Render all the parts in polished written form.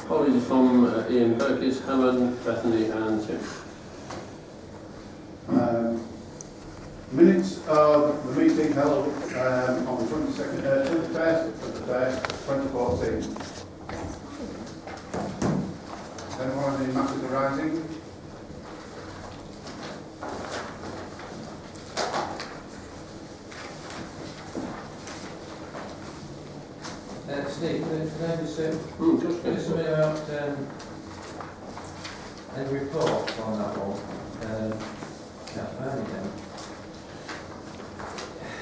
Apologies from Ian Perkins, Helen, Bethany and Tim. Minutes of the meeting held on the 21st of the 1st, 2014. Does anyone have any matters arising? Steve, can I just say Just something about a report on that one? Can't find it now.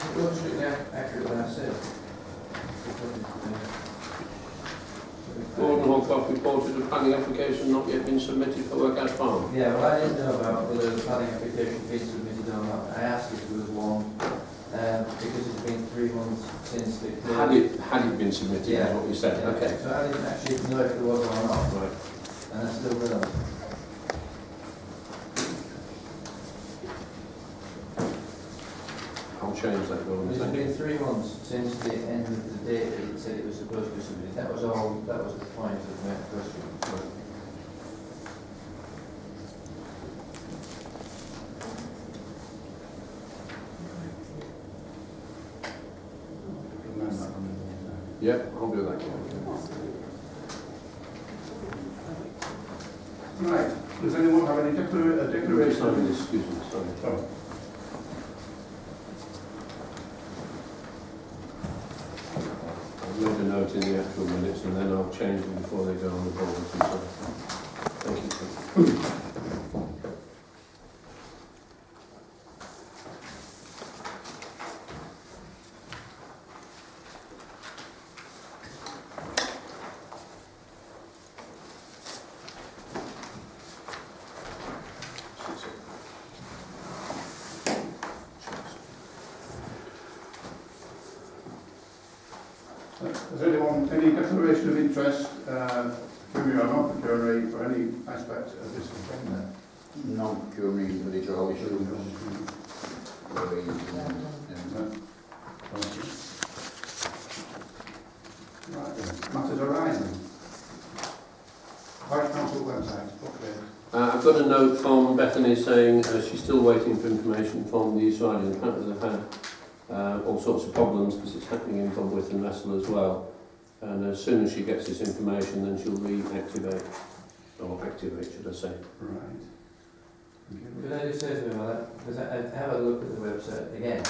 It wasn't really accurate when I said. Gordon Hogcock reported a planning application not yet been submitted for Workhouse Farm. Yeah, well, I didn't know about whether the planning application had been submitted or not. I asked if there was one, because it's been 3 months since the... Had it been submitted, is what you said. Yeah. Okay. So I didn't actually know if there was or not. Right. And I still don't. I'll change that, Gordon. It's Thank you. been 3 months since the end of the date that it said it was supposed to be submitted. That was all, that was the point of my question. Yeah, I'll do that. Right. Does anyone have any declaration? Sorry, excuse me, sorry. Oh. I've made a note in the actual minutes and then I'll change them before they go on the board. Thank you. Has anyone any declaration of interest, premier or non-pecuniary, for any aspect of this agenda? Non-pecuniary individual issues. Right then. Matters arising. Vice Council website. Okay. I've got a note from Bethany saying she's still waiting for information from the Israelis. Apparently they've had all sorts of problems because it's happening in Bumbwith and Wrestle as well. And as soon as she gets this information, then she'll reactivate, or activate, should I say. Right. Could I just say something about that? Because I have a look at the website again.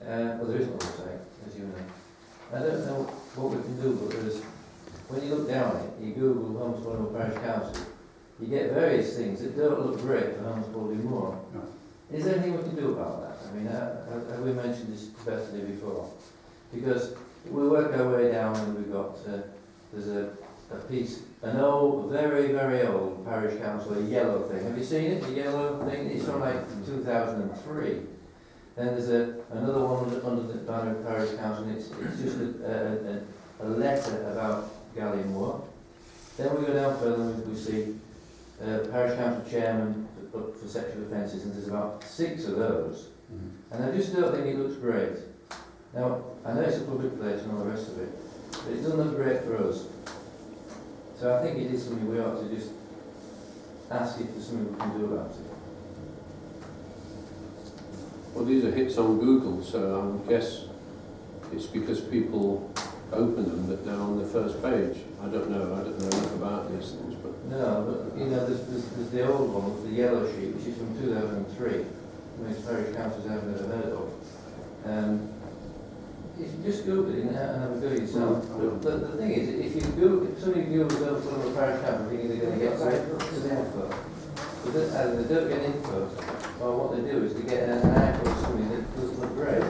Well, there isn't a website, as you know. I don't know what we can do, but there's, when you look down it, you Google Holmes Bolingbroke Parish Council, you get various things that don't look great for Holmes Bolingbroke. No. Is there anything we can do about that? I mean, have we mentioned this to Bethany before? Because we work our way down and we've got, there's a piece, an old, very, very old parish council, a yellow thing. Have you seen it, the yellow thing? It's from like 2003. Then there's another one under the banner of parish council, and it's just a letter about Gallimore. Then we go down further and we see parish council chairman for sexual offences, and there's about 6 of those. And I just don't think it looks great. Now, I know it's a public place and all the rest of it, but it doesn't look great for us. So I think it is something we ought to just ask if there's something we can do about it. Well, these are hits on Google, so I guess it's because people open them that they're on the first page. I don't know enough about these things, but... No, but, you know, there's the old one, the yellow sheet, which is from 2003, which parish councils I've never heard of. If you just Google it and have a go yourself. But the thing is, if somebody Googles over one of the parish council thinking they're going to get some info, but either they don't get info, or what they do is they get an act or something that doesn't look great.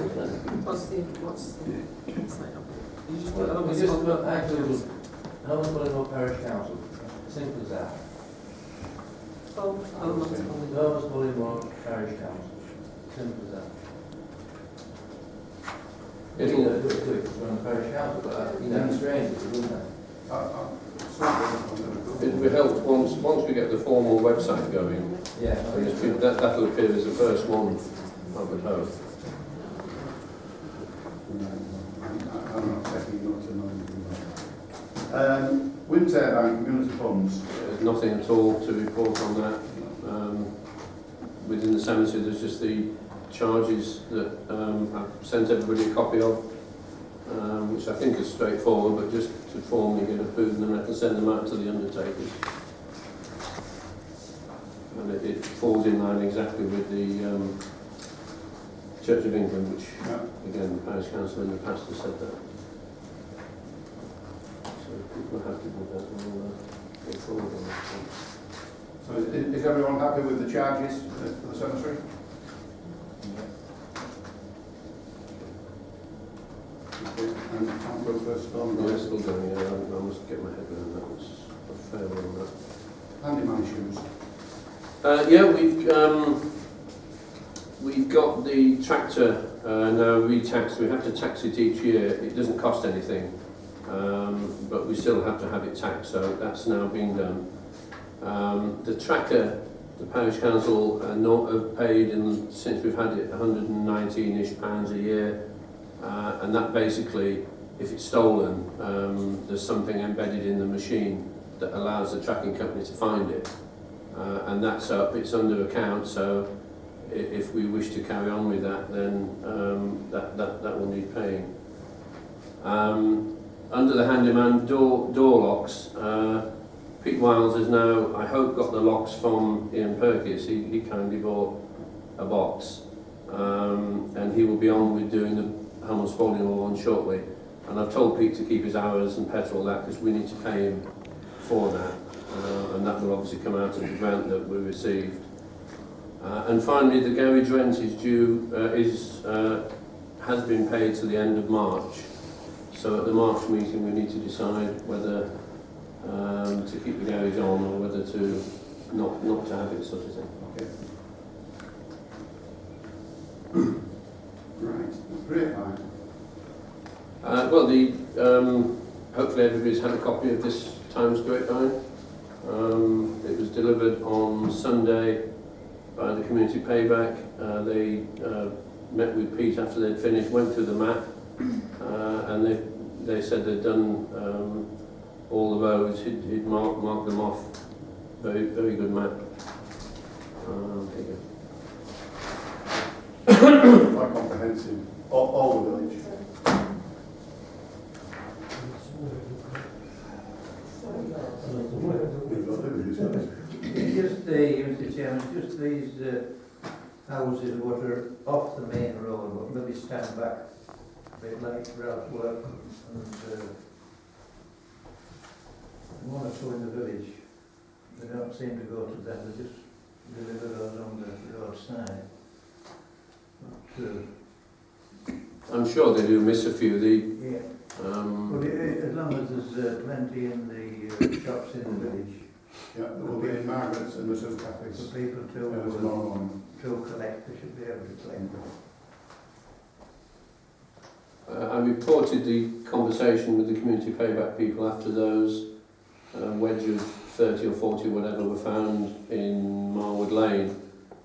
What's the website of it? You just put We just put Google Holmes Bolingbroke Parish Council. Simple as that. Holmes Bolingbroke Parish Council. Simple as that. It'll... do it from the parish council, but you know, strange, wouldn't it? It'll be helped once we get the formal website going. Yeah. That'll appear as the first one, I would hope. I'm not taking notes at the moment. Wind turbine community funds. There's nothing at all to report on that. Within the cemetery, there's just the charges that I've sent everybody a copy of, which I think is straightforward, but just to formally get approved, and then I can send them out to the undertakers. And it falls in line exactly with the Church of England, which, again, the parish council in the past has said that. So if people are happy with that, we'll go forward on that. So is everyone happy with the charges for the cemetery? Okay, and I'll go first on Yeah, the still going, yeah, I must get my head around that. It's a fair one on that. handyman shoes. Yeah, we've got the tractor now re-taxed. We have to tax it each year. It doesn't cost anything, but we still have to have it taxed, so that's now being done. The tracker, the parish council have paid since we've had it £119-ish a year, and that basically, if it's stolen, there's something embedded in the machine that allows the tracking company to find it. And that's up, it's under account, so if we wish to carry on with that, then that will need paying. Under the handyman door locks, Pete Wiles has now, I hope, got the locks from Ian Perkins. He kindly bought a box, and he will be on with doing the Helmond Spalding Hall one shortly. And I've told Pete to keep his hours and petrol that, because we need to pay him for that. And that will obviously come out of the grant that we received. And finally, the garage rent is due, has been paid to the end of March. So at the March meeting, we need to decide whether to keep the garage on or whether to not to have it, sort of thing. Okay. Right, great line. Well, hopefully everybody's had a copy of this Times Grapevine. It was delivered on Sunday by the Community Payback. They met with Pete after they'd finished, went through the map, and they said they'd done all the roads. He'd marked them off. Very, very good map. There you go. Quite comprehensive. All the village. Just Mr. Chairman, just these houses what are off the main road, but maybe stand back a bit late for out work, and one or two in the village, they don't seem to go to them, they just deliver those on the roadside. But, I'm sure they do miss a few. yeah. But as long as there's plenty in the shops in the village, Yeah, there will be in Margaret's and the two for cafes. people Tomorrow morning. to collect, they should be able to claim. I reported the conversation with the Community Payback people after those wedge of 30 or 40 whatever were found in Marwood Lane,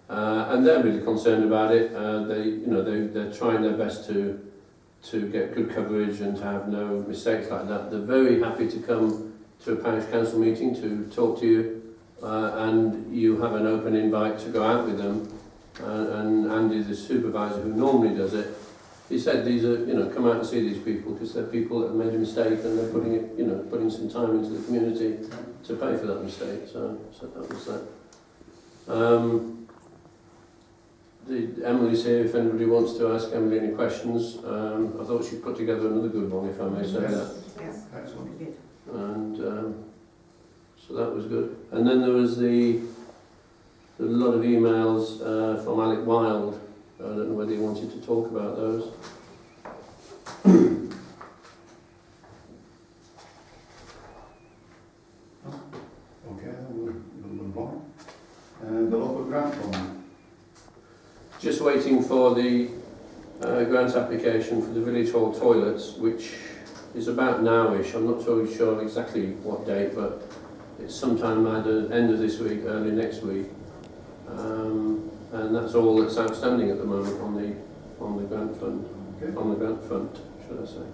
and they're really concerned about it. They're trying their best to get good coverage and to have no mistakes like that. They're very happy to come to a parish council meeting to talk to you, and you have an open invite to go out with them. And Andy, the supervisor who normally does it, he said these are, come out and see these people, because they're people that have made a mistake and they're putting some time into the community to pay for that mistake. So that was that. Emily's here if anybody wants to ask Emily any questions. I thought she put together another good one, if I may say that. Yes, Excellent. we did. And so that was good. And then there was a lot of emails from Alec Wilde. I don't know whether you wanted to talk about those. Okay, we'll move on. The local grant fund. Just waiting for the grant application for the village hall toilets, which is about nowish. I'm not so sure exactly what date, but it's sometime either end of this week, early next week. And that's all that's outstanding at the moment on the grant fund, Okay. on the grant front, should I say.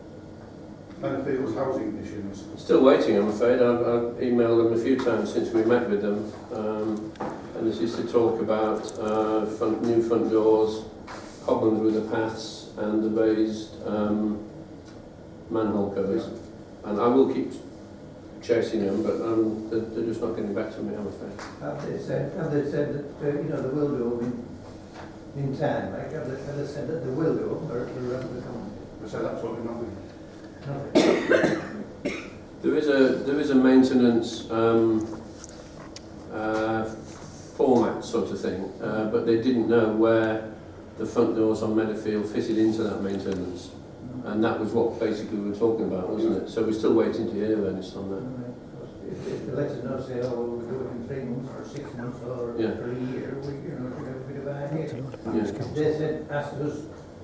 Manafield's housing issues. Still waiting, I'm afraid. I've emailed them a few times since we met with them, and this is to talk about new front doors, problems with the paths and the raised manhole covers. And I will keep chasing them, but they're just not getting back to me, I'm afraid. Have they said that, you know, they will do them in time, like, have they said that they will do them, or they're around the corner? They said absolutely nothing. There is a maintenance format sort of thing, but they didn't know where the front doors on Meadowfield fitted into that maintenance, and that was what basically we were talking about, wasn't it? So we're still waiting to hear anything on that. If they let us know, say, oh, well, we'll do it in 3 months, or 6 months, or Yeah. for a year, we, you know, we got a bit of an idea. Yeah. If they said, asked us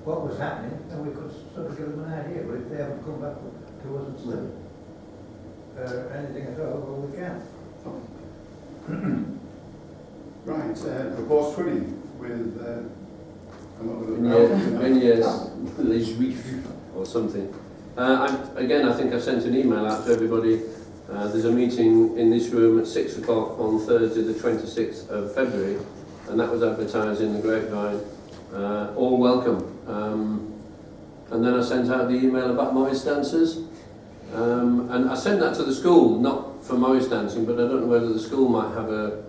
what was happening, then we could sort of give them an idea, but if they haven't come back to us and said anything at all, well, we can't. Right, proposed twinning with, I'm not going to... Yes, or something. I think I sent an email out to everybody. There's a meeting in this room at 6 o'clock on Thursday the 26th of February, and that was advertised in the Grapevine. All welcome. And then I sent out the email about Morris dancers, and I sent that to the school, not for Morris dancing, but I don't know whether the school might have a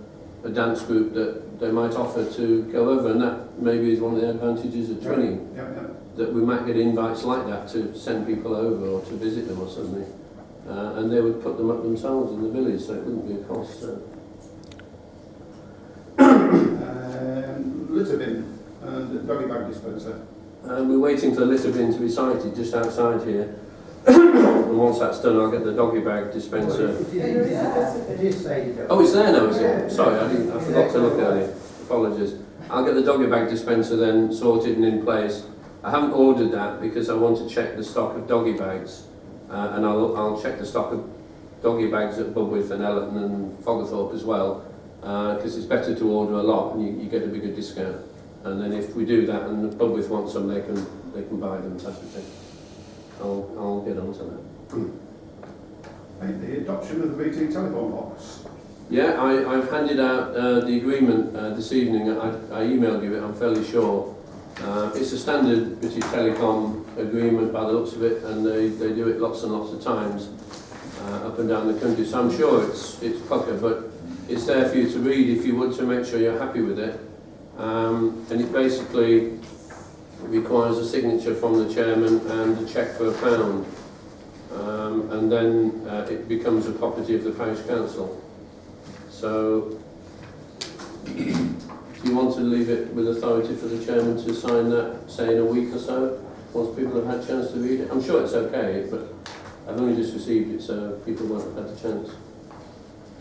dance group that they might offer to go over, and that maybe is one of the advantages of twinning, that we might get invites like that to send people over or to visit them or something. And they would put them up themselves in the village, so it wouldn't be a cost. So. Litter bin and doggy bag dispenser. We're waiting for the litter bin to be sited just outside here. And once that's done, I'll get the doggy bag dispenser. It is stated. Oh, it's there now, is it? Sorry, I forgot to look earlier. Apologies. I'll get the doggy bag dispenser then sorted and in place. I haven't ordered that because I want to check the stock of doggy bags. And I'll check the stock of doggy bags at Budworth and Ellerton and Foggerthorpe as well, because it's better to order a lot and you get a bigger discount. And then if we do that and Budworth wants some, they can buy them, type of thing. I'll get on to that. Right, the adoption of the BT telephone box. Yeah, I've handed out the agreement this evening. I emailed you it, I'm fairly sure. It's a standard British Telecom agreement by the looks of it, and they do it lots and lots of times up and down the country. So I'm sure it's pucker, but it's there for you to read if you would, to make sure you're happy with it. And it basically requires a signature from the chairman and a cheque for £1. And then it becomes a property of the parish council. So do you want to leave it with authority for the chairman to sign that, say in a week or so, once people have had a chance to read it? I'm sure it's okay, but I've only just received it, so people won't have had a chance.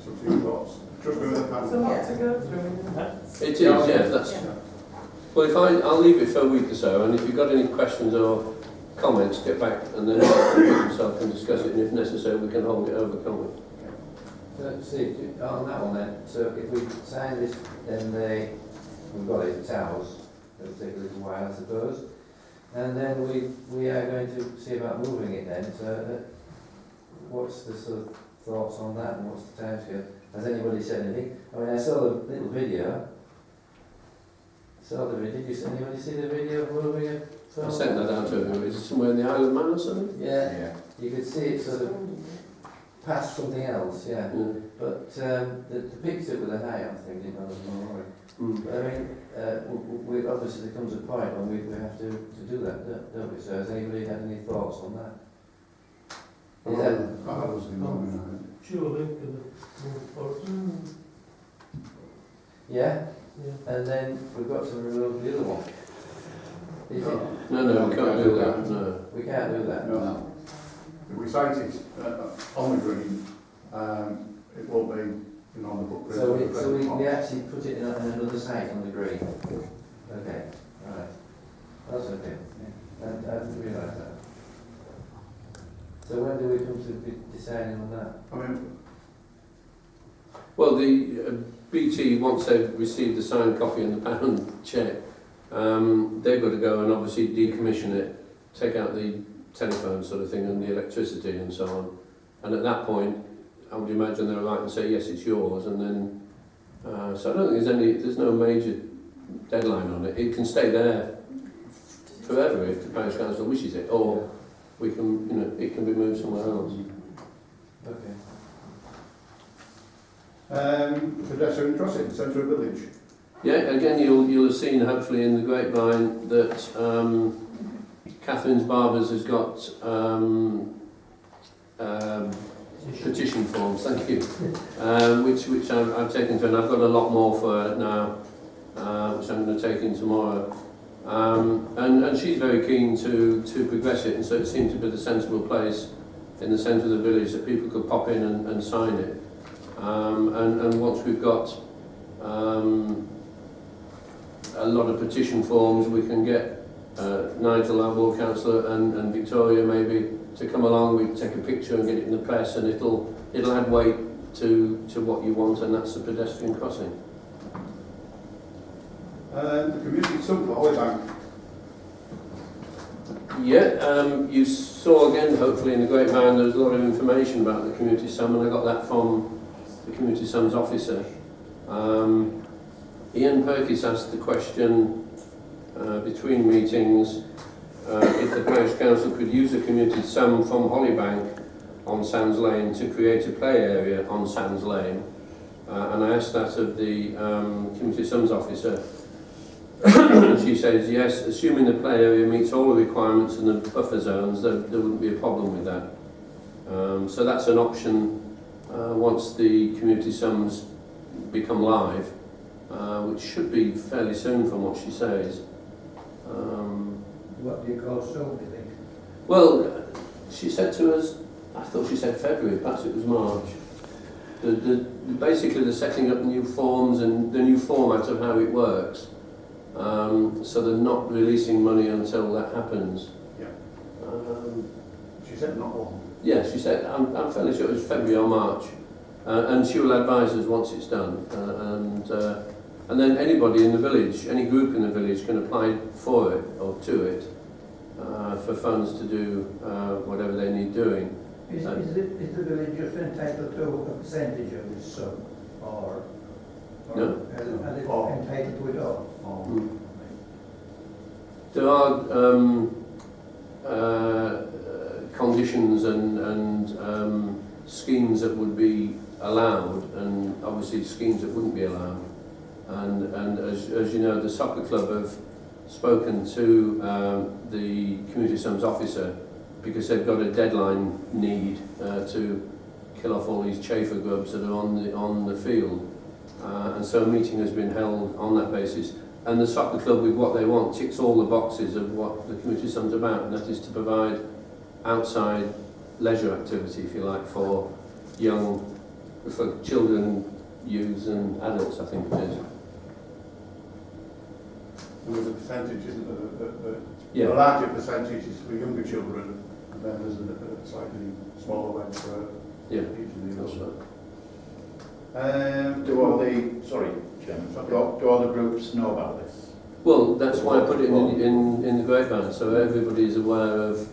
So few thoughts. Trust me with the panel. It's a lot to go through, isn't it? It is, yeah. That's. Well, if I'll leave it for a week or so, and if you've got any questions or comments, get back, and then himself can discuss it, and if necessary, we can hold it over, can't we? So, see, on that one then, so if we sign this, then we've got it, it's ours. It'll take a little while, I suppose. And then we are going to see about moving it then. So what's the sort of thoughts on that, and what's the timescale? Has anybody said anything? I mean, I saw the little video. Did anybody see the video of moving it? I sent that out to everybody. Is it somewhere in the Isle of Man or something? Yeah. You could see it sort of past something else, yeah. But the picture with the height, I'm thinking, I was more worried. But I mean, we obviously there comes a point when we have to do that, don't we? So has anybody had any thoughts on that? Is that Sure, link to the forest. yeah? And then we've got to remove the other one. Is it? No, we can't do that. No. We can't do that. No. If we cite it on the green, it won't be on the footprint. So we actually put it in another site on the green. Okay, right. That's okay. Yeah. I didn't realise that. So when do we come to be deciding on that? I mean, Well, the BT, once they've received the signed copy and the pound cheque, they've got to go and obviously decommission it, take out the telephone sort of thing and the electricity and so on. And at that point, I would imagine they're right and say, yes, it's yours, and then, so I don't think there's no major deadline on it. It can stay there forever if the parish council wishes it, or we can, it can be moved somewhere else. Okay. Pedestrian crossing, centre of village. Yeah, again, you'll have seen hopefully in the grapevine that Catherine's Barbers has got petition forms, thank you, which I've taken to, and I've got a lot more for her now, which I'm going to take in tomorrow. And she's very keen to progress it, and so it seemed to be the sensible place in the centre of the village that people could pop in and sign it. And once we've got a lot of petition forms, we can get Nigel, our ward councillor, and Victoria maybe to come along. We take a picture and get it in the press, and it'll add weight to what you want, and that's the pedestrian crossing. The community sum for Hollybank. Yeah, you saw again, hopefully in the grapevine, there was a lot of information about the community sum, and I got that from the community sums officer. Ian Perkis asked the question between meetings if the parish council could use a community sum from Hollybank on Sands Lane to create a play area on Sands Lane, and I asked that of the community sums officer. And she says yes, assuming the play area meets all the requirements and the buffer zones, there wouldn't be a problem with that. So that's an option once the community sums become live, which should be fairly soon from what she says. What do you call soon, do you think? Well, she said to us, I thought she said February, perhaps it was March. Basically the setting up new forms and the new format of how it works. So they're not releasing money until that happens. Yeah. She said not long. Yeah, she said, I'm fairly sure it was February or March. And she will advise us once it's done. And then anybody in the village, any group in the village can apply for it or to it for funds to do whatever they need doing. Is the village just entitled to a percentage of this sum, or No. are they entitled to it all? There are conditions and schemes that would be allowed, and obviously schemes that wouldn't be allowed. And as you know, the soccer club have spoken to the community sums officer because they've got a deadline need to kill off all these chafer grubs that are on the field. And so a meeting has been held on that basis. And the soccer club, with what they want, ticks all the boxes of what the community sum's about, and that is to provide outside leisure activity, if you like, for children, youths and adults, I think it is. There was a percentage, isn't there? Yeah. A larger percentage is for younger children, and then there's a slightly smaller one for Yeah, each of the that's others. right. Do all the groups know about this? Well, that's why I put it in the grapevine, so everybody is aware of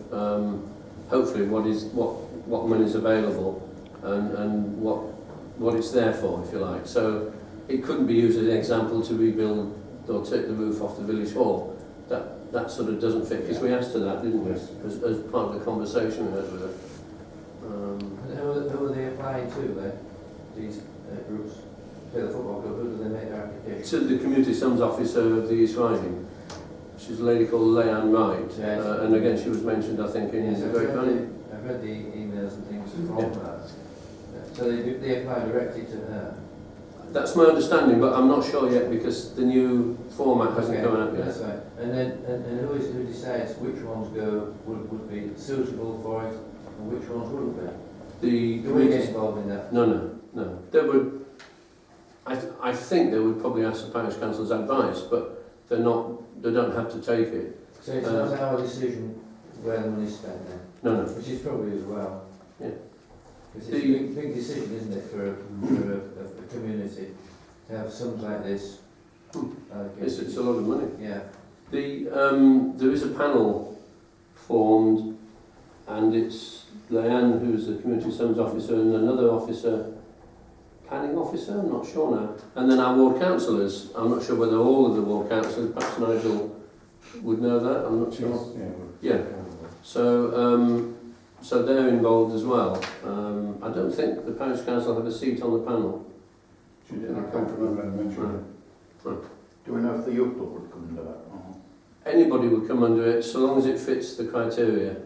hopefully what money is available and what it's there for, if you like. So it couldn't be used as an example to rebuild or take the roof off the village hall. That sort of doesn't fit, because we asked her that, didn't we? Yes. As part of the conversation we had with her. Who are they applying to then? These groups? Say the football club, who do they make their application? To the community sums officer of the East Riding. She's a lady called Leanne Wright, Yes. and again she was mentioned, I think, in Yes, the I've grapevine. read the emails and things from Yeah. that. So they apply directly to her? That's my understanding, but I'm not sure yet because the new format hasn't Okay, come out yet. that's right. And who decides which ones would be suitable for it and which ones wouldn't be? The Do we get involved in that? No. They would. I think they would probably ask the parish council's advice, but they're not. They don't have to take it. So it's not our decision where the money's spent then? No. Which is probably as well. Yeah. Because it's a big decision, isn't it, for a community to have sums like this? It's a lot of money. Yeah. There is a panel formed and it's Leanne, who's the community service officer, and another officer, planning officer, I'm not sure now, and then our ward councillors. I'm not sure whether all of the ward councillors, perhaps Nigel would know that, I'm not sure. Yeah. So, so they're involved as well. I don't think the parish council have a seat on the panel. She did, I can't remember her mentioning it. Do we know if the youth club would come under that? Anybody would come under it, so long as it fits the criteria.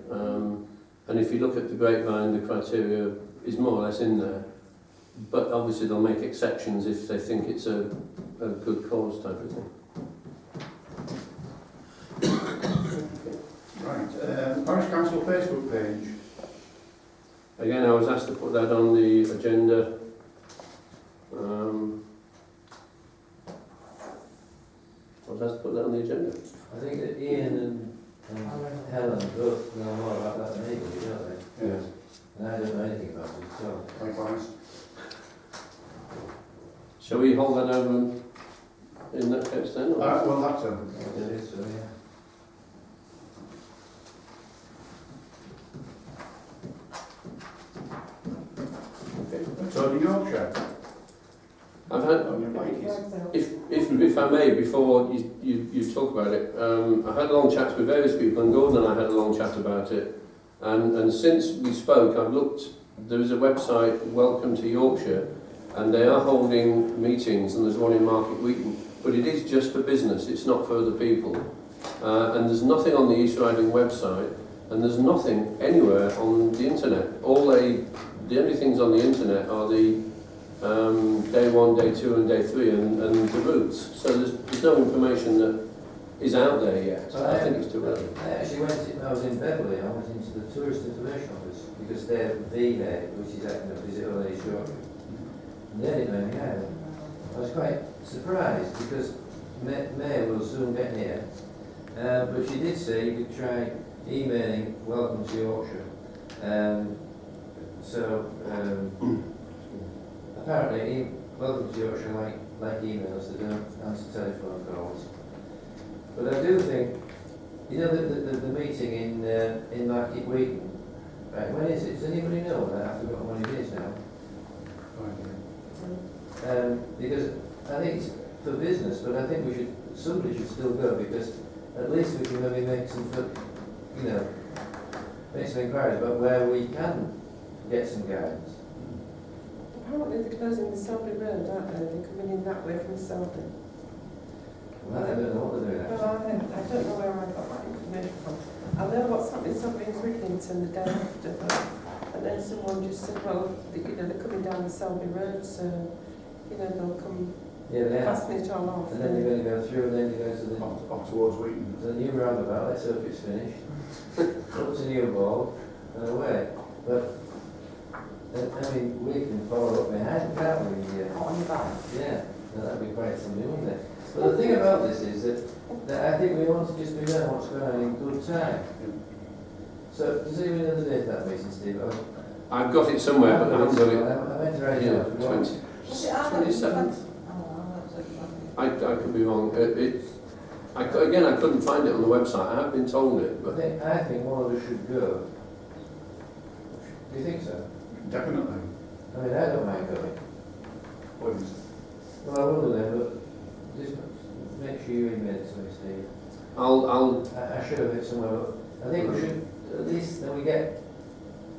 And if you look at the grapevine, the criteria is more or less in there. But obviously they'll make exceptions if they think it's a good cause type of thing. Right, Parish Council Facebook page. Again, I was asked to put that on the agenda. I was asked to put that on the agenda. I think that Ian and Helen both know more about that than anybody, don't they? Yes. And I don't know anything about it, so. Likewise. Shall we hold that over in that case then? Or? Well, that's a... It is, so yeah. So the Yorkshire, I've had, on your bike. if I may, before you talk about it, I had long chats with various people, and Gordon and I had a long chat about it. And since we spoke, I've looked, there is a website, Welcome to Yorkshire, and they are holding meetings, and there's one in Market Wheaton, but it is just for business, it's not for other people. And there's nothing on the East Riding website, and there's nothing anywhere on the internet. The only things on the internet are the day 1, day 2 and day 3 and the routes. So there's no information that is out there yet. Well, I think it's too early. I actually when I was in Beverley, I went into the Tourist Information Office because they're FEB, which is acting as visit all age short. And they didn't know anything out. I was quite surprised because May will soon get here. But she did say you could try emailing Welcome to Yorkshire. Apparently, Welcome to Yorkshire like emails, they don't answer telephone calls. But I do think, you know, the meeting in Market Wheaton, right, when is it? Does anybody know? I've forgotten when it is now. Because I think it's for business, but I think somebody should still go because at least we can maybe make some inquiries about where we can get some guidance. Apparently they're closing the Selby Road, aren't they? They're coming in that way from Selby. Well, I don't know what they're doing actually. Well, I don't know where I got that information from. I know what's happening in Whittington the day after, and then someone just said, well, they're coming down the Selby Road, so, they'll come fasten it all off. And then they're going to go through, and then they go to the Off towards Wheaton. new roundabout, let's hope it's finished. Up to Newball, and away. But, I mean, we can follow up behind, can't we? On the back. Yeah, that'd be quite something, wouldn't it? But the thing about this is that I think we want to just be there what's going on in good time. So, does anyone know the date of that meeting, Steve? I've got it somewhere, but I haven't got it. I meant to write it Yeah, down. 27th. I could be wrong. I couldn't find it on the website. I have been told it, but I think one of us should go. Do you think so? Definitely. I mean, I don't mind going. Please. Well, I will do then, but just make sure you email it to me, Steve. I should have it somewhere, but I think we should, at least then we get,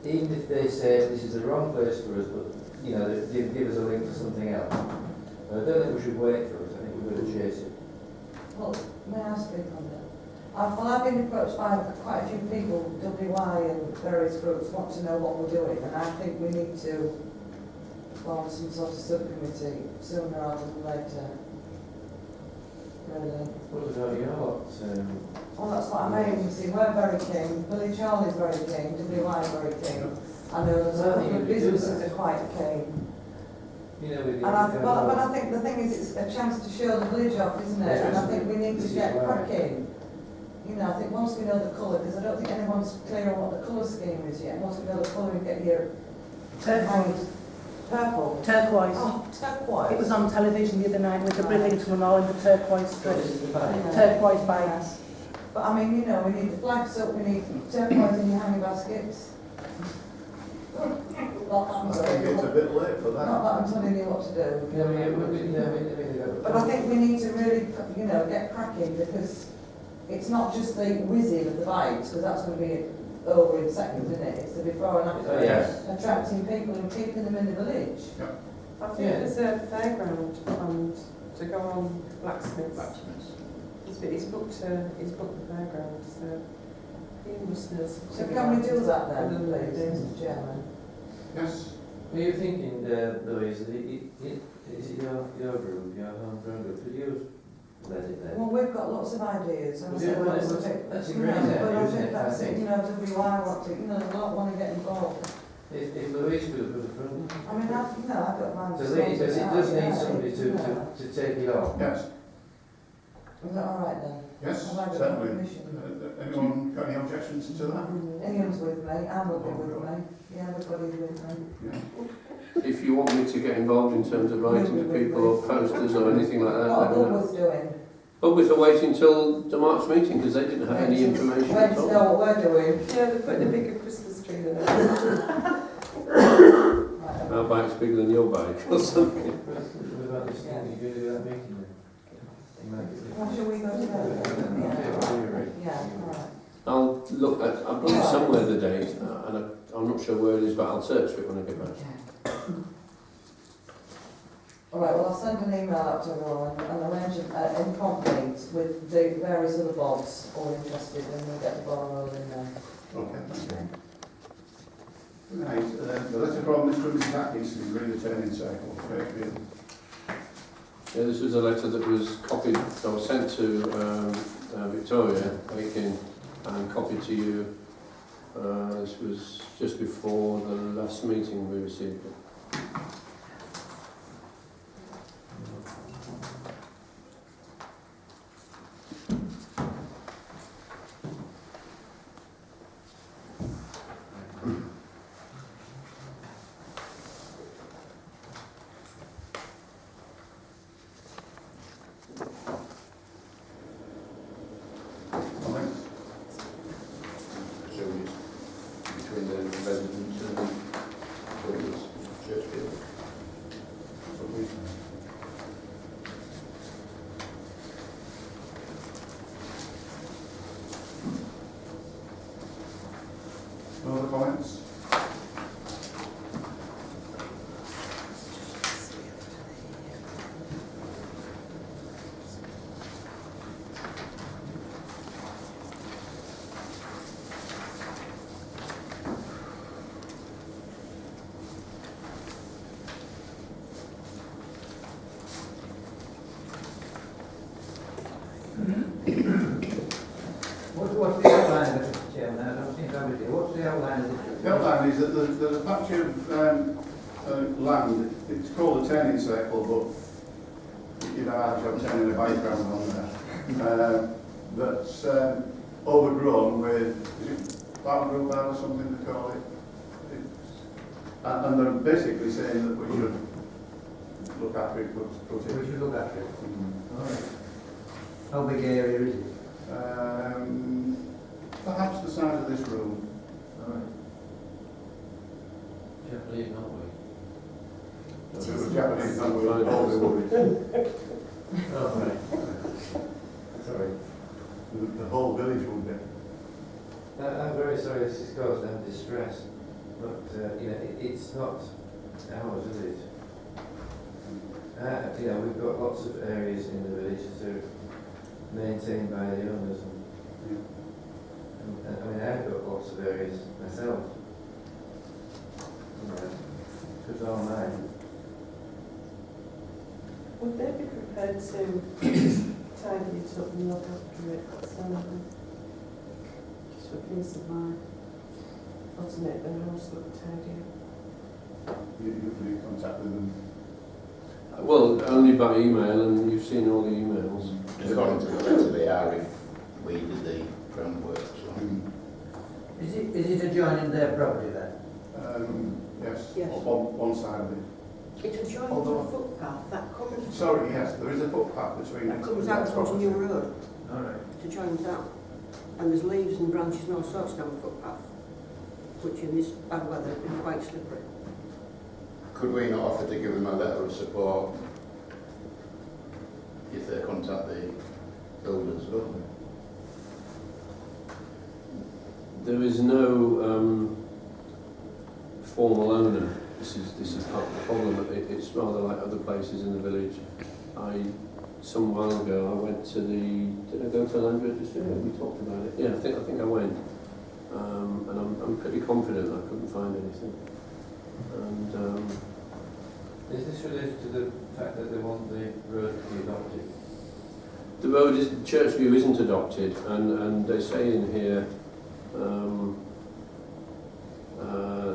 even if they say this is the wrong place for us, but, they give us a link to something else. But I don't think we should wait for it, I think we've got to chase it. Well, may I speak on that? I've been approached by quite a few people, WI and various groups, want to know what we're doing, and I think we need to form some sort of subcommittee sooner rather than later. Really. What about your lot? Well, that's what I mean. You see, we're very keen, Billy Charlie's very keen, WI is very keen. I know there's a couple of businesses are quite keen. But I think the thing is, it's a chance to show the village off, isn't it? And I think we need to get cracking. I think once we know the colour, because I don't think anyone's clear on what the colour scheme is yet. Once we know the colour, we get here. Turquoise. Purple. Turquoise. Oh, turquoise. It was on television the other night with the Bridlington and all in the turquoise strip. Turquoise bikes. But I mean, you know, we need the flags up, we need turquoise in your hanging baskets. I think it's a bit late for Not that. that I'm telling you what to do. But I think we need to really, you know, get cracking, because it's not just the whizzing of the bikes, because that's going to be over in seconds, isn't it? It's the before and after. Oh, yes. Attracting people and keeping them in the village. I think Yeah. there's a fairground planned to go on Blacksmiths. He's booked the fairground, so he must know something. So can we do that then, Other than please, this. Mr. Chairman? Yes. Were you thinking, Louise, is it your group, your homegrown group, could you let it there? Well, we've got lots of ideas, and I Yeah, said, well, well, it's- we'll take, that's a you great know, idea, but I isn't think it? that's I it, think. you know, WI want to, you know, a lot want to get involved. If Louise could put a front, I mean, I don't mind. does it does need somebody Yeah. to take it on? Yes. Is that all right then? Yes, Have I got certainly. permission? Anyone got any objections to that? Ian's with me, Anne will be with me, yeah, everybody's with me. Yeah. If you want me to get involved in terms of writing to people or posters or anything like that, What let are me know. Bulworth doing? But we're waiting till the March meeting because they didn't have any information Wait at to all. know what we're doing. Yeah, they're putting a bigger Christmas tree than that. Right, Our bike's bigger than your bike or something. What about this thing, you're going to do that meeting then? well, shall we go together? Yeah, all right. I'll look at, I've got it somewhere the date, and I'm not sure where it is, but I'll search for it when I get back. All right, well, I'll send an email out to everyone and arrange an complete with the various other bobs all interested, and we'll get the ball rolling then. Okay, thank you. Right, the letter from Mr. and Mrs. Atkinson, really the turning circle, Wakefield. Yeah, this was a letter that was copied, that was sent to Victoria Aiken and copied to you. This was just before the last meeting we received it. Comments? So it's between the residents and the voters, Churchfield. So we- No other comments? What's the outline of it, Mr. Chairman? I don't think I was here. What's the outline of it? The outline is that there's a patch of land, it's called a turning circle, but you know, I'm turning a bike around on there. That's overgrown with, is it plough or something they call it? And they're basically saying that we should look after it, put We it. should look after it. Mhm. All right. How big area is it? Perhaps the size of this room. All right. Japanese, aren't we? If it was Japanese, that would all be worried. Oh, right. Sorry. The whole village would be. I'm very sorry this has caused them distress, but you know, it's not ours, is it? You know, we've got lots of areas in the village that are maintained by the owners, and I mean, I've got lots of areas myself. Because all mine. Would they be prepared to tidy it up and look after it? Just for peace of mind. Or to make the house look tidy. You can contact with them. Well, only by email, and you've seen all the emails. According to the letter, they are if we did the groundwork, so. Is it adjoining their property then? Yes, Yes. on one side of it. It adjoins Although- a footpath that comes, Sorry, yes, there is a footpath between that it comes and out their onto property. your road. All right. It adjoins that. and there's leaves and branches and all sorts down the footpath, which in this bad weather have been quite slippery. Could we not offer to give them a letter of support if they contact the builders, don't we? There is no formal owner. This is part of the problem. It's rather like other places in the village. Some while ago I went to did I go to Land Registry? We talked about it. Yeah, I think I went. And I'm pretty confident I couldn't find anything. And Is this related to the fact that they want the road to be adopted? the road is Churchview isn't adopted, and they say in here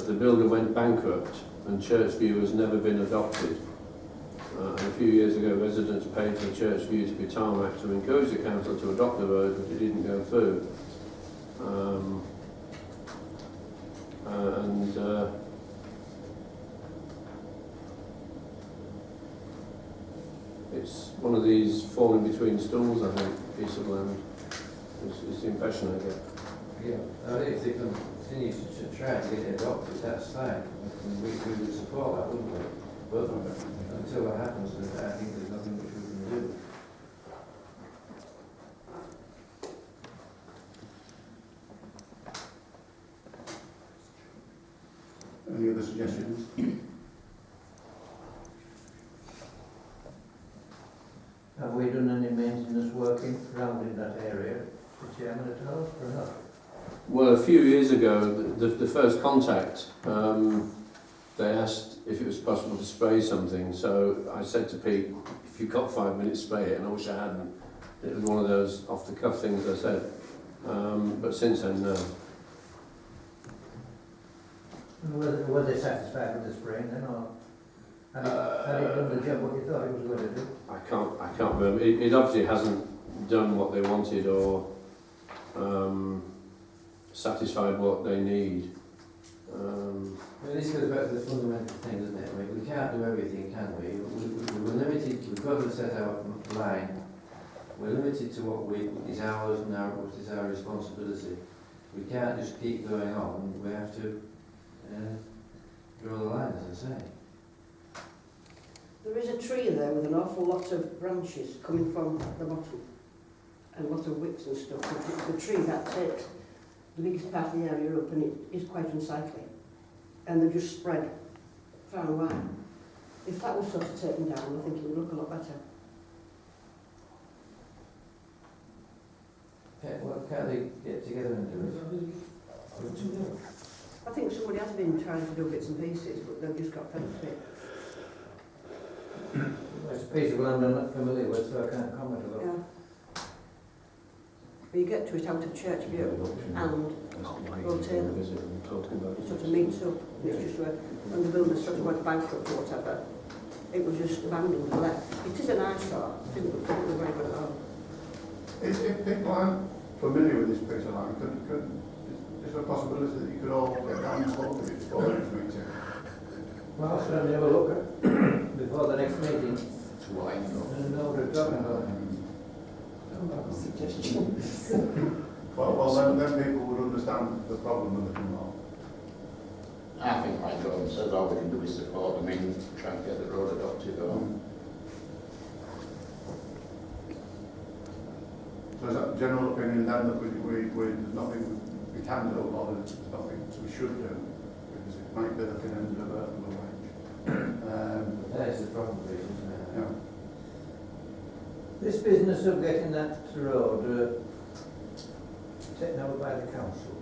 the builder went bankrupt and Churchview has never been adopted. And a few years ago, residents paid for Churchview to be tarmacked to encourage the council to adopt the road, but it didn't go through. It's one of these falling between stools, I think, piece of land, is the impression I get. Yeah, I think if they continue to try and get it adopted, that's fine. We would support that, wouldn't we? But until that happens, I think there's nothing which we can do. Any other suggestions? Have we done any maintenance work around in that area, Mr. Chairman, at all, or not? Well, a few years ago, the first contact, they asked if it was possible to spray something. So I said to Pete, if you've got 5 minutes, spray it. And I wish I hadn't. It was one of those off-the-cuff things I said. But since then, no. Were they satisfied with the spraying then, or had it done the job what you thought it was going to do? I can't remember. It obviously hasn't done what they wanted or satisfied what they need. Well, this goes back to the fundamental thing, doesn't it? I mean, we can't do everything, can we? We're limited. We've got to set our line. We're limited to what is ours and what is our responsibility. We can't just keep going on. We have to draw the line, as I say. There is a tree there with an awful lot of branches coming from the bottom and a lot of whips and stuff. It's the tree that takes the biggest part of the area up, and it is quite unsightly. And they're just spread far and wide. If that was sort of taken down, I think it would look a lot better. Can't they get together and do it? I think somebody has been trying to do bits and pieces, but they've just got fed up with it. It's a piece of land I'm not familiar with, so I can't comment on it. Yeah. But you get to it out of Churchview and Road Taylor. It sort of meets up. It's just when the builders sort of went bankrupt or whatever, it was just abandoned and left. It is an eyesore. It didn't look very good at all. If people aren't familiar with this piece of land, is there a possibility that you could all get down and look at it before the next meeting? Well, I'll certainly have a look at before the next meeting. It's wide, And know what they're talking about. Well, then people would understand the problem when they come along. I think like John says, all we can do is support them in trying to get the road adopted or So is that general opinion then that there's nothing we can do or there's nothing we should do because it might be the end of a wage? That is the problem, really, isn't it? Yeah. This business of getting that road taken over by the council,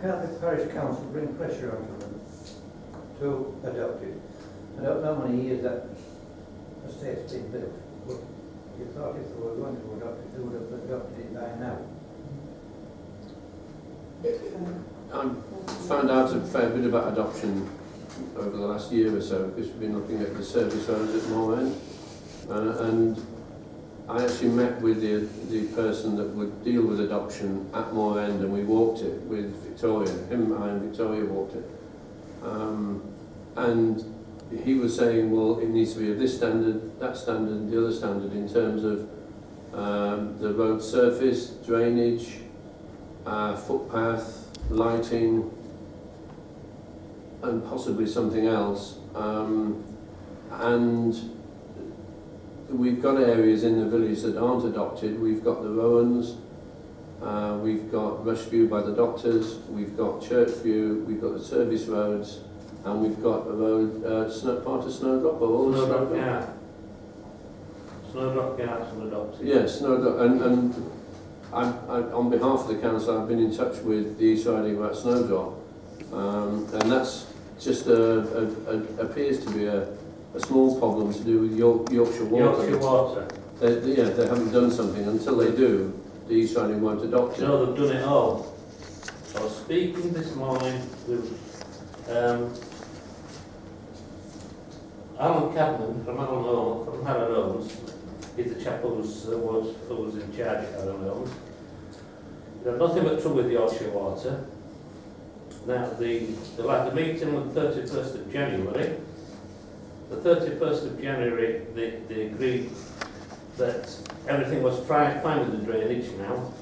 can't the parish council bring pressure onto them to adopt it? I don't know how many years that estate's been built, but you thought if they were going to adopt it, they would have adopted it by now. I found out a fair bit about adoption over the last year or so because we've been looking at the service roads at Moor End, and I actually met with the person that would deal with adoption at Moor End, and we walked it with Victoria. I and Victoria walked it, and he was saying, well, it needs to be of this standard, that standard, and the other standard in terms of the road surface, drainage, footpath, lighting, and possibly something else. And we've got areas in the village that aren't adopted. We've got the Rowans, we've got Rushview by the Doctors, we've got Churchview, we've got the service roads, and we've got a road, part of Snowdrop, or all of Snowdrop, Snowdrop. yeah. Snowdrop Garden and adopted. Yes, Snowdrop, and on behalf of the council, I've been in touch with the East Riding about Snowdrop, and that's just appears to be a small problem to do with Yorkshire Water. Yorkshire Water. They haven't done something. Until they do, the East Riding won't adopt it. No, they've done it all. I was speaking this morning with Alan Cadman from Harrow Homes. He's the chap who was in charge of Harrow Homes. They had nothing but trouble with Yorkshire Water. Now, the meeting on the 31st of January, the 31st of January, they agreed that everything was fine with the drainage now,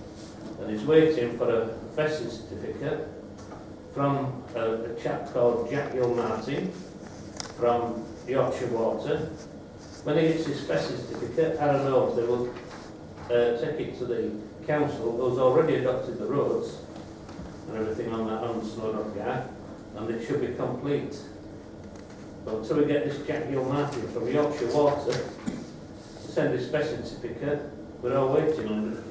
and he's waiting for a vesting certificate from a chap called Jack Martin from Yorkshire Water. When he gets his vesting certificate, I don't know if they will take it to the council who's already adopted the roads and everything on Snowdrop Yard, and it should be complete. But until we get this Jack Martin from Yorkshire Water to send his vesting certificate, we're all waiting on it.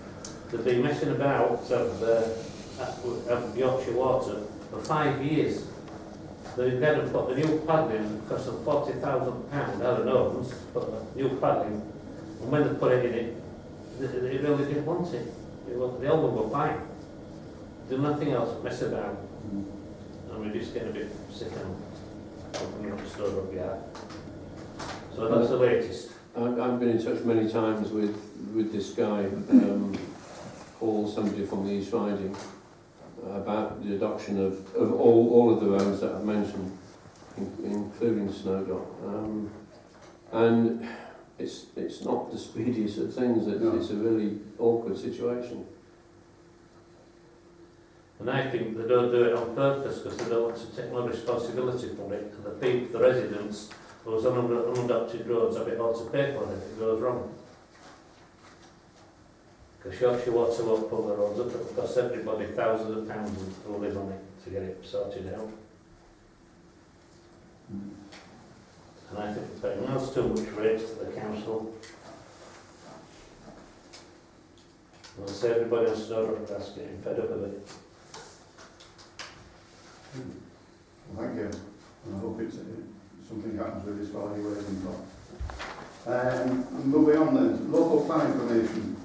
They've been messing about of Yorkshire Water for 5 years. They've got to put the new paddling, cost them £40,000, I don't know, put the new paddling, and when they put it in it, they really didn't want it. The old one were fine. Do nothing else, mess about. And we're just getting a bit sick of opening up the store up yard. So that's the latest. I've been in touch many times with this guy, Paul, somebody from the East Riding, about the adoption of all of the roads that I've mentioned, including Snowdrop. And it's not the speediest of things. It's a really awkward situation. And I think they don't do it on purpose because they don't want to take no responsibility for it. And the people, the residents, those unadopted roads have it all to pay for it if it goes wrong. Because Yorkshire Water won't pull the roads up, it'll cost everybody thousands of pounds to live on it to get it sorted out. And I think they're paying else too much rates to the council. I'll say everybody on Snowdrop that's getting fed up with it. Thank you. And I hope something happens with this valuation plot. Moving on then, local plan information.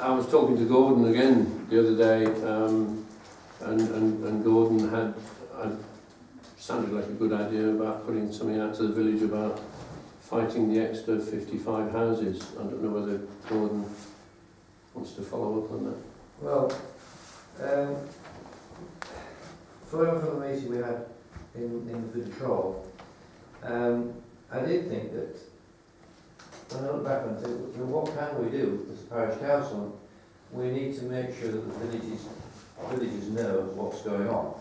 I was talking to Gordon again the other day, and Gordon had sounded like a good idea about putting something out to the village about fighting the extra 55 houses. I don't know whether Gordon wants to follow up on that. Well, following from the meeting we had in the village hall, I did think that when I look back and think, well, what can we do as a parish council? We need to make sure that the villagers know what's going on.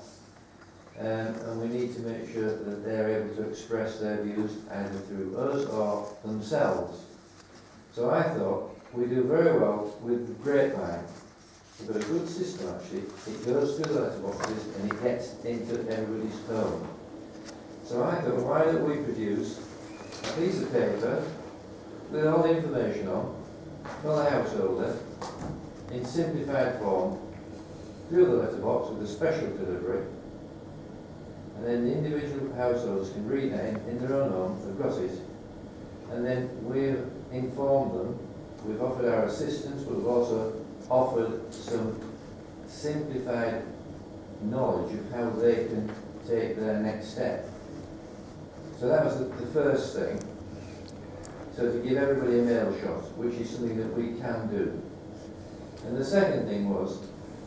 And we need to make sure that they're able to express their views either through us or themselves. So I thought we do very well with the grapevine. We've got a good system actually. It goes through the letterboxes and it gets into everybody's home. So I thought, why don't we produce a piece of paper with all the information on for the householder in simplified form through the letterbox with a special delivery, and then the individual households can read that in their own home, they've got it, and then we've informed them, we've offered our assistance, but we've also offered some simplified knowledge of how they can take their next step. So that was the first thing. So to give everybody a mail shot, which is something that we can do. And the second thing was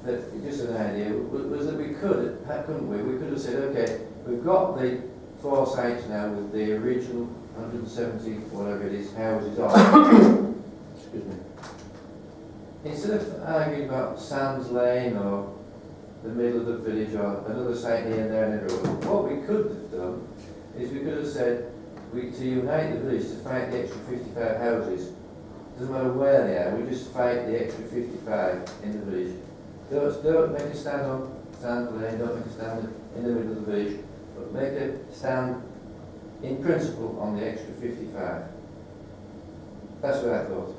that, just an idea, was that we couldn't we? We could have said, okay, we've got the 4 sites now with the original 170, whatever it is, houses are. Excuse me. Instead of arguing about Sands Lane or the middle of the village or another site here and there and everywhere, what we could have done is we could have said to unite the village to fight the extra 55 houses. Doesn't matter where they are, we just fight the extra 55 in the village. Don't make a stand on Sands Lane, don't make a stand in the middle of the village, but make a stand in principle on the extra 55. That's what I thought.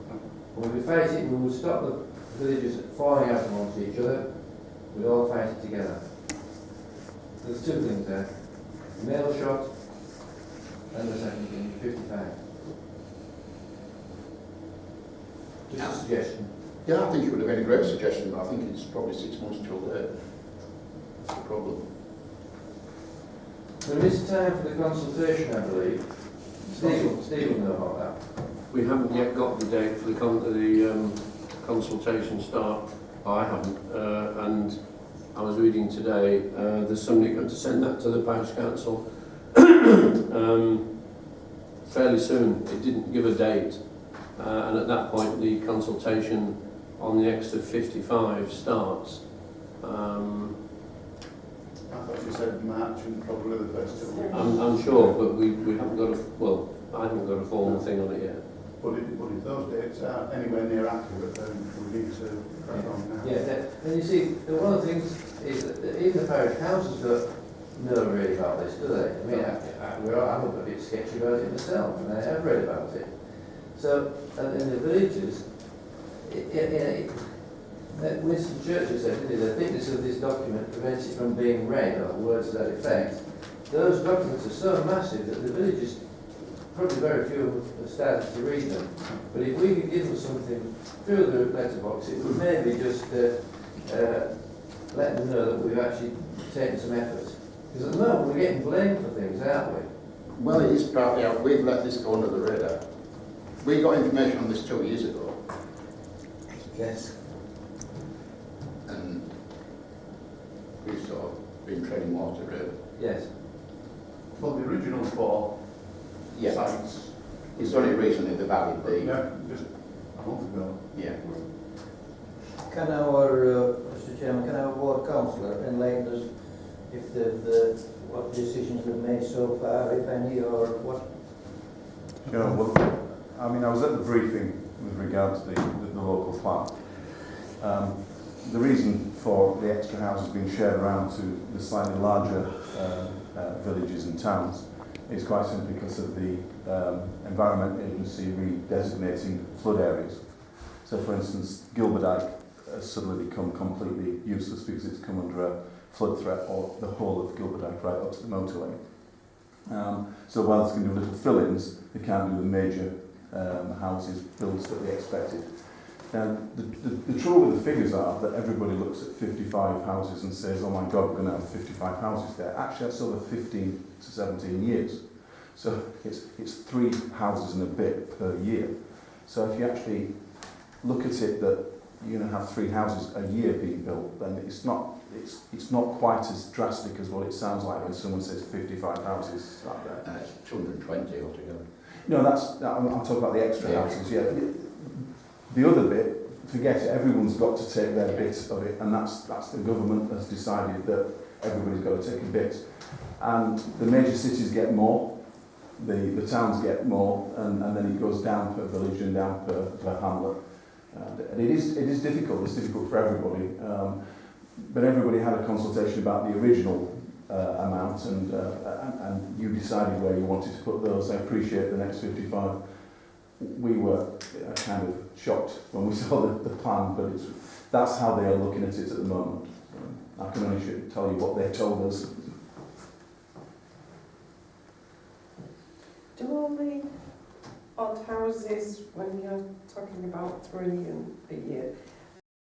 When we fight it, we will stop the villagers falling out amongst each other. We all fight it together. There's two things there. Mail shot and the second thing, 55. Just a suggestion. Yeah, I think it would have been a great suggestion, but I think it's probably 6 months too late. That's the problem. There is time for the consultation, I believe. Steve will know about that. We haven't yet got the date for the consultation start. I haven't, and I was reading today, there's somebody going to send that to the parish council fairly soon. It didn't give a date, and at that point the consultation on the extra 55 starts. I thought you said March and probably the first 2 weeks. I'm sure, but we haven't got I haven't got a formal thing on it yet. But if those dates are anywhere near accurate, then we need to crack on now. Yeah, and you see, one of the things is that even the parish councils don't know really about this, do they? I mean, I'm a bit sketchy about it myself, and I have read about it. So, and in the villages, Winston Churchill said, didn't he, the thickness of this document prevents it from being read, or words to that effect. Those documents are so massive that the villages, probably very few have started to read them. But if we could give them something through the letterbox, it would maybe just let them know that we've actually taken some effort. Because at the moment we're getting blamed for things, aren't we? Well, it is partly out. We've let this go under the radar. We got information on this 2 years ago. Yes. And we've sort of been treading water, really. Yes. Well, the original 4 Yeah. sites, It's only recently they've added the... yeah, just a month ago. Yeah. Can our, Mr Chairman, can our ward councillor enlighten us if what decisions they've made so far, if any, or what? Sure, well, I mean, I was at the briefing with regard to the local plan. The reason for the extra houses being shared around to the slightly larger villages and towns is quite simply because of the Environment Agency redesignating flood areas. So, for instance, Gilberdyke has suddenly become completely useless because it's come under a flood threat, or the whole of Gilberdyke right up to the motorway. So while they can do little fill-ins, they can't do the major houses builds that they expected. Now, the trouble with the figures are that everybody looks at 55 houses and says, oh my God, we're going to have 55 houses there. Actually, that's over 15 to 17 years. So it's 3 houses and a bit per year. So if you actually look at it that you're going to have 3 houses a year being built, then it's not quite as drastic as what it sounds like when someone says 55 houses like that. It's 220 altogether. No, I'm talking about the extra houses, yeah. The other bit, forget it, everyone's got to take their bit of it, and that's the government has decided that everybody's got to take a bit. And the major cities get more, the towns get more, and then it goes down per village and down per hamlet. And it is difficult, it's difficult for everybody. But everybody had a consultation about the original amount, and you decided where you wanted to put those. I appreciate the next 55. We were kind of shocked when we saw the plan, but that's how they are looking at it at the moment. So I can only tell you what they told us. Do all the odd houses, when you're talking about 3 a year,